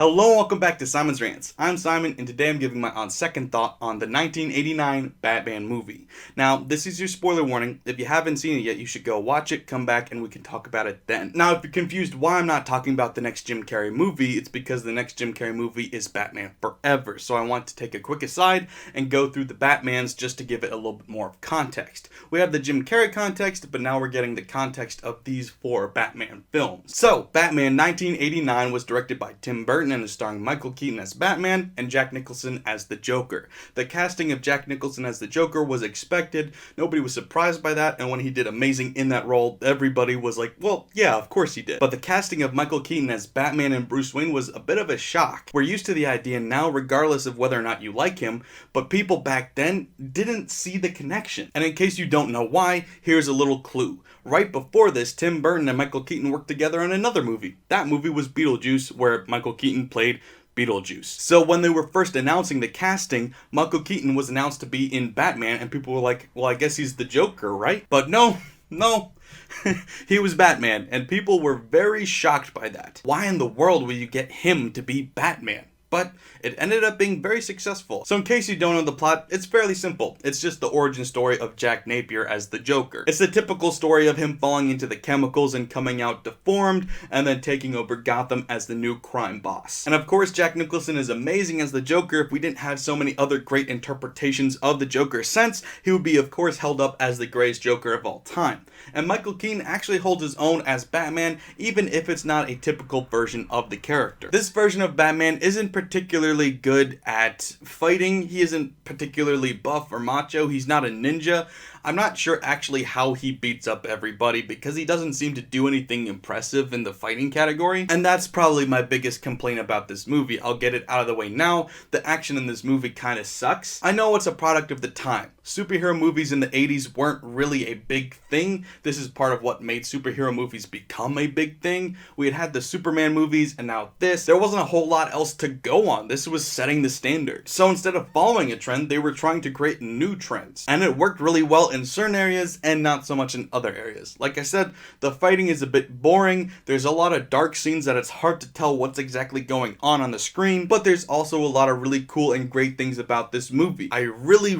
Hello and welcome back to Simon's Rants. I'm Simon, and today I'm giving my on second thought on the 1989 Batman movie. Now, this is your spoiler warning. If you haven't seen it yet, you should go watch it, come back, and we can talk about it then. Now, if you're confused why I'm not talking about the next Jim Carrey movie, it's because the next Jim Carrey movie is Batman Forever. So I want to take a quick aside and go through the Batmans just to give it a little bit more of context. We have the Jim Carrey context, but now we're getting the context of these four Batman films. So, Batman 1989 was directed by Tim Burton and is starring Michael Keaton as Batman and Jack Nicholson as the Joker. The casting of Jack Nicholson as the Joker was expected. Nobody was surprised by that, and when he did amazing in that role, everybody was like, well, yeah, of course he did. But the casting of Michael Keaton as Batman and Bruce Wayne was a bit of a shock. We're used to the idea now, regardless of whether or not you like him, but people back then didn't see the connection. And in case you don't know why, here's a little clue. Right before this, Tim Burton and Michael Keaton worked together on another movie. That movie was Beetlejuice, where Michael Keaton played Beetlejuice. So when they were first announcing the casting, Michael Keaton was announced to be in Batman, and people were like, well, I guess he's the Joker, right? But no. He was Batman, and people were very shocked by that. Why in the world would you get him to be Batman? But it ended up being very successful. So in case you don't know the plot, it's fairly simple. It's just the origin story of Jack Napier as the Joker. It's the typical story of him falling into the chemicals and coming out deformed, and then taking over Gotham as the new crime boss. And of course, Jack Nicholson is amazing as the Joker. If we didn't have so many other great interpretations of the Joker since, he would be of course held up as the greatest Joker of all time. And Michael Keaton actually holds his own as Batman, even if it's not a typical version of the character. This version of Batman isn't particularly good at fighting. He isn't particularly buff or macho. He's not a ninja. I'm not sure actually how he beats up everybody because he doesn't seem to do anything impressive in the fighting category. And that's probably my biggest complaint about this movie. I'll get it out of the way now. The action in this movie kind of sucks. I know it's a product of the time. Superhero movies in the 80s weren't really a big thing. This is part of what made superhero movies become a big thing. We had the Superman movies and now this. There wasn't a whole lot else to go on. This was setting the standard. So instead of following a trend, they were trying to create new trends. And it worked really well in certain areas and not so much in other areas. Like I said, the fighting is a bit boring. There's a lot of dark scenes that it's hard to tell what's exactly going on the screen, but there's also a lot of really cool and great things about this movie. I really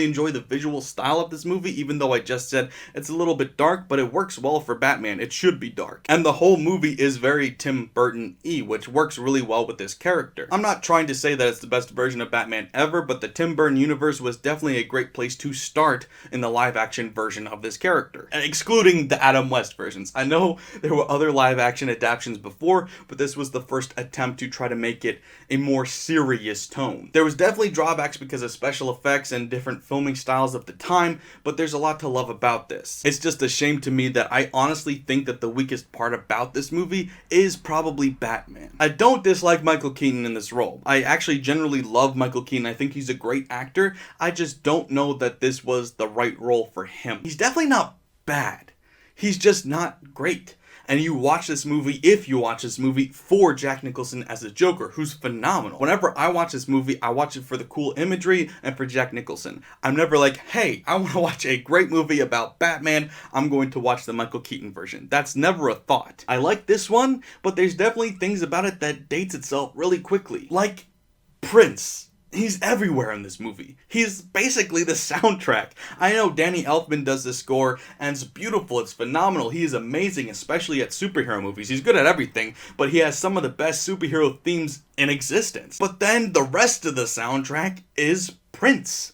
enjoy the visual style of this movie, even though I just said it's a little bit dark, but it works well for Batman. It should be dark. And the whole movie is very Tim Burton-y, which works really well with this character. I'm not trying to say that it's the best version of Batman ever, but the Tim Burton universe was definitely a great place to start in the live-action version of this character, excluding the Adam West versions. I know there were other live-action adaptations before, but this was the first attempt to try to make it a more serious tone. There was definitely drawbacks because of special effects and different filming styles of the time, but there's a lot to love about this. It's just a shame to me that I honestly think that the weakest part about this movie is probably Batman. I don't dislike Michael Keaton in this role. I actually generally love Michael Keaton. I think he's a great actor. I just don't know that this was the right role for him. He's definitely not bad. He's just not great. And you watch this movie, if you watch this movie, for Jack Nicholson as the Joker, who's phenomenal. Whenever I watch this movie, I watch it for the cool imagery and for Jack Nicholson. I'm never like, hey, I want to watch a great movie about Batman, I'm going to watch the Michael Keaton version. That's never a thought. I like this one, but there's definitely things about it that dates itself really quickly. Like Prince. He's everywhere in this movie. He's basically the soundtrack. I know Danny Elfman does the score, and it's beautiful, it's phenomenal. He is amazing, especially at superhero movies. He's good at everything, but he has some of the best superhero themes in existence. But then the rest of the soundtrack is Prince.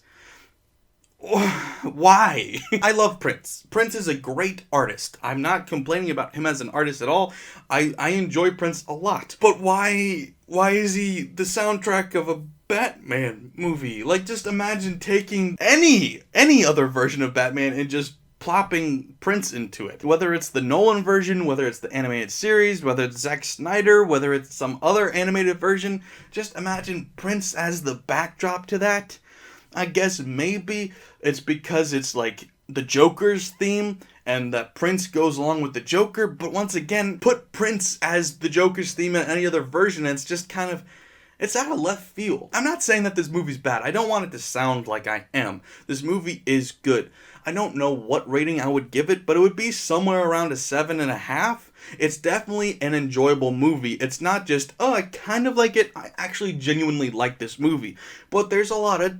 Why? I love Prince. Prince is a great artist. I'm not complaining about him as an artist at all. I enjoy Prince a lot. But why is he the soundtrack of a Batman movie? Like, just imagine taking any other version of Batman and just plopping Prince into it. Whether it's the Nolan version, whether it's the animated series, whether it's Zack Snyder, whether it's some other animated version, just imagine Prince as the backdrop to that. I guess maybe it's because it's like the Joker's theme and that Prince goes along with the Joker, but once again, put Prince as the Joker's theme in any other version and it's just kind of, it's out of left field. I'm not saying that this movie's bad. I don't want it to sound like I am. This movie is good. I don't know what rating I would give it, but it would be somewhere around a 7.5. It's definitely an enjoyable movie. It's not just, oh, I kind of like it, I actually genuinely like this movie. But there's a lot of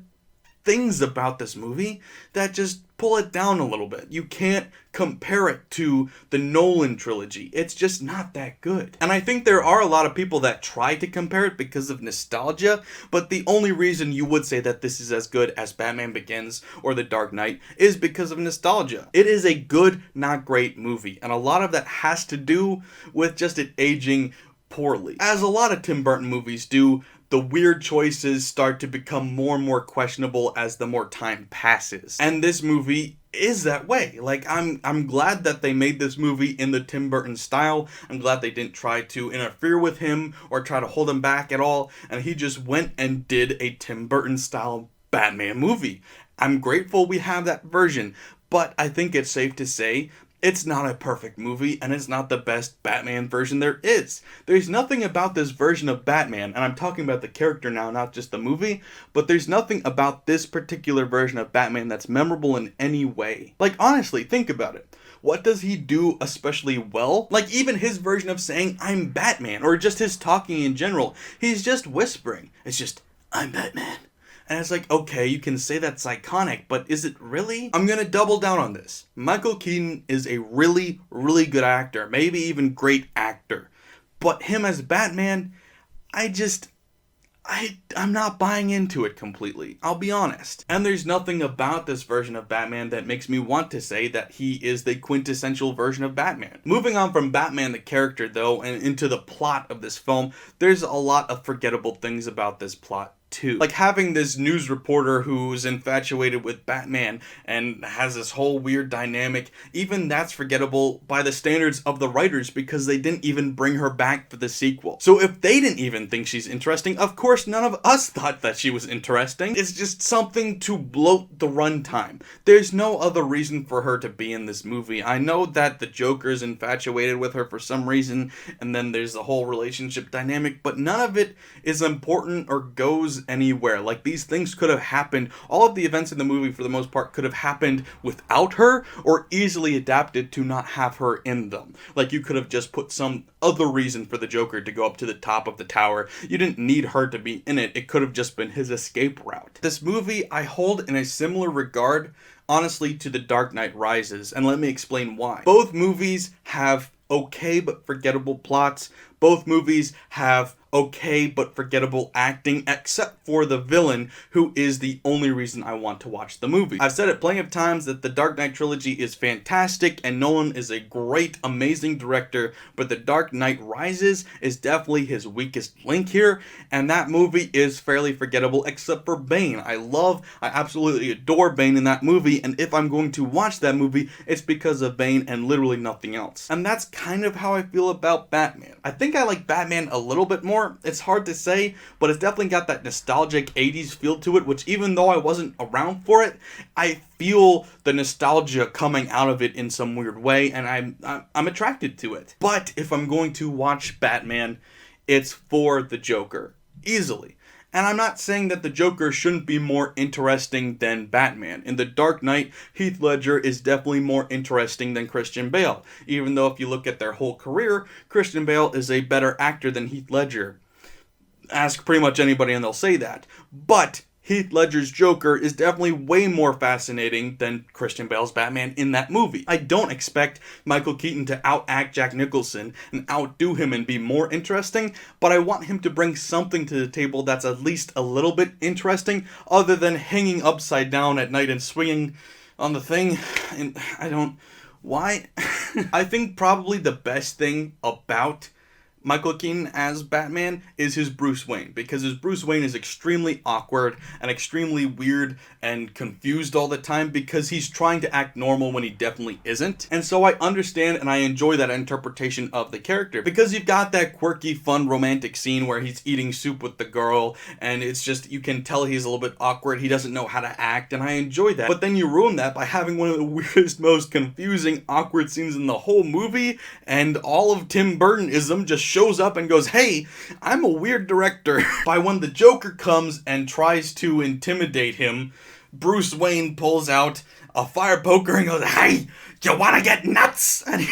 things about this movie that just pull it down a little bit. You can't compare it to the Nolan trilogy. It's just not that good. And I think there are a lot of people that try to compare it because of nostalgia, but the only reason you would say that this is as good as Batman Begins or The Dark Knight is because of nostalgia. It is a good, not great movie, and a lot of that has to do with just it aging poorly. As a lot of Tim Burton movies do, the weird choices start to become more and more questionable as the more time passes. And this movie is that way. Like, I'm glad that they made this movie in the Tim Burton style. I'm glad they didn't try to interfere with him or try to hold him back at all. And he just went and did a Tim Burton style Batman movie. I'm grateful we have that version, but I think it's safe to say it's not a perfect movie, and it's not the best Batman version there is. There's nothing about this version of Batman, and I'm talking about the character now, not just the movie, but there's nothing about this particular version of Batman that's memorable in any way. Like, honestly, think about it. What does he do especially well? Like, even his version of saying, I'm Batman, or just his talking in general, he's just whispering. It's just, I'm Batman. And it's like, okay, you can say that's iconic, but is it really? I'm gonna double down on this. Michael Keaton is a really, really good actor, maybe even great actor. But him as Batman, I'm not buying into it completely. I'll be honest. And there's nothing about this version of Batman that makes me want to say that he is the quintessential version of Batman. Moving on from Batman the character, though, and into the plot of this film, there's a lot of forgettable things about this plot too. Like having this news reporter who's infatuated with Batman and has this whole weird dynamic, even that's forgettable by the standards of the writers because they didn't even bring her back for the sequel. So if they didn't even think she's interesting, of course none of us thought that she was interesting. It's just something to bloat the runtime. There's no other reason for her to be in this movie. I know that the Joker's infatuated with her for some reason, and then there's the whole relationship dynamic, but none of it is important or goes anywhere. Like, these things could have happened. All of the events in the movie, for the most part, could have happened without her or easily adapted to not have her in them. Like, you could have just put some other reason for the Joker to go up to the top of the tower. You didn't need her to be in it. It could have just been his escape route. This movie I hold in a similar regard, honestly, to The Dark Knight Rises, and let me explain why. Both movies have okay but forgettable plots. Both movies have okay but forgettable acting, except for the villain, who is the only reason I want to watch the movie. I've said it plenty of times that the Dark Knight trilogy is fantastic and Nolan is a great, amazing director, but The Dark Knight Rises is definitely his weakest link here, and that movie is fairly forgettable except for Bane. I absolutely adore Bane in that movie, and if I'm going to watch that movie, it's because of Bane and literally nothing else. And that's kind of how I feel about Batman. I think I like Batman a little bit more. It's hard to say, but it's definitely got that nostalgic 80s feel to it, which even though I wasn't around for it, I feel the nostalgia coming out of it in some weird way, and I'm attracted to it. But if I'm going to watch Batman, it's for the Joker. Easily. And I'm not saying that the Joker shouldn't be more interesting than Batman. In The Dark Knight, Heath Ledger is definitely more interesting than Christian Bale. Even though if you look at their whole career, Christian Bale is a better actor than Heath Ledger. Ask pretty much anybody and they'll say that. But Heath Ledger's Joker is definitely way more fascinating than Christian Bale's Batman in that movie. I don't expect Michael Keaton to outact Jack Nicholson and outdo him and be more interesting, but I want him to bring something to the table that's at least a little bit interesting, other than hanging upside down at night and swinging on the thing. And why? I think probably the best thing about Michael Keaton as Batman is his Bruce Wayne, because his Bruce Wayne is extremely awkward and extremely weird and confused all the time because he's trying to act normal when he definitely isn't. And so I understand and I enjoy that interpretation of the character, because you've got that quirky, fun, romantic scene where he's eating soup with the girl and it's just, you can tell he's a little bit awkward, he doesn't know how to act, and I enjoy that. But then you ruin that by having one of the weirdest, most confusing, awkward scenes in the whole movie, and all of Tim Burtonism just shows up and goes, hey, I'm a weird director. By when the Joker comes and tries to intimidate him, Bruce Wayne pulls out a fire poker and goes, hey, you wanna get nuts? And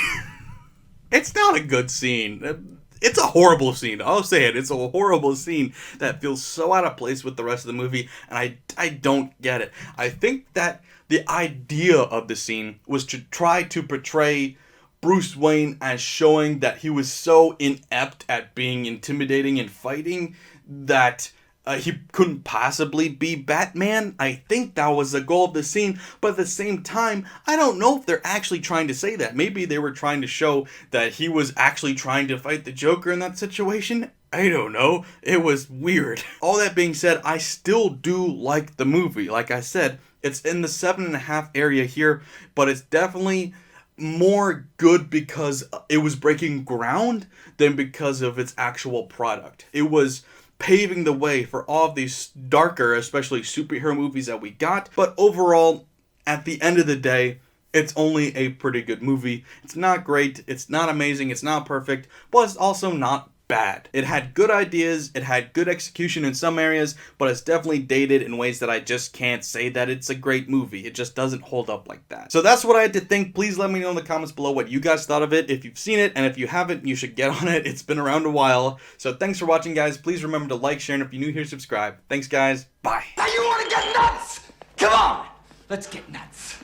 It's not a good scene. It's a horrible scene. I'll say it. It's a horrible scene that feels so out of place with the rest of the movie, and I don't get it. I think that the idea of the scene was to try to portray Bruce Wayne as showing that he was so inept at being intimidating and fighting that he couldn't possibly be Batman. I think that was the goal of the scene, but at the same time, I don't know if they're actually trying to say that. Maybe they were trying to show that he was actually trying to fight the Joker in that situation. I don't know. It was weird. All that being said, I still do like the movie. Like I said, it's in the 7.5 area here, but it's definitely more good because it was breaking ground than because of its actual product. It was paving the way for all of these darker, especially superhero movies that we got. But overall, at the end of the day, it's only a pretty good movie. It's not great, it's not amazing, it's not perfect, but it's also not bad. It had good ideas, it had good execution in some areas, but it's definitely dated in ways that I just can't say that it's a great movie. It just doesn't hold up like that. So that's what I had to think. Please let me know in the comments below what you guys thought of it. If you've seen it, and if you haven't, you should get on it. It's been around a while. So thanks for watching, guys. Please remember to like, share, and if you're new here, subscribe. Thanks, guys. Bye. Now you want to get nuts? Come on, let's get nuts.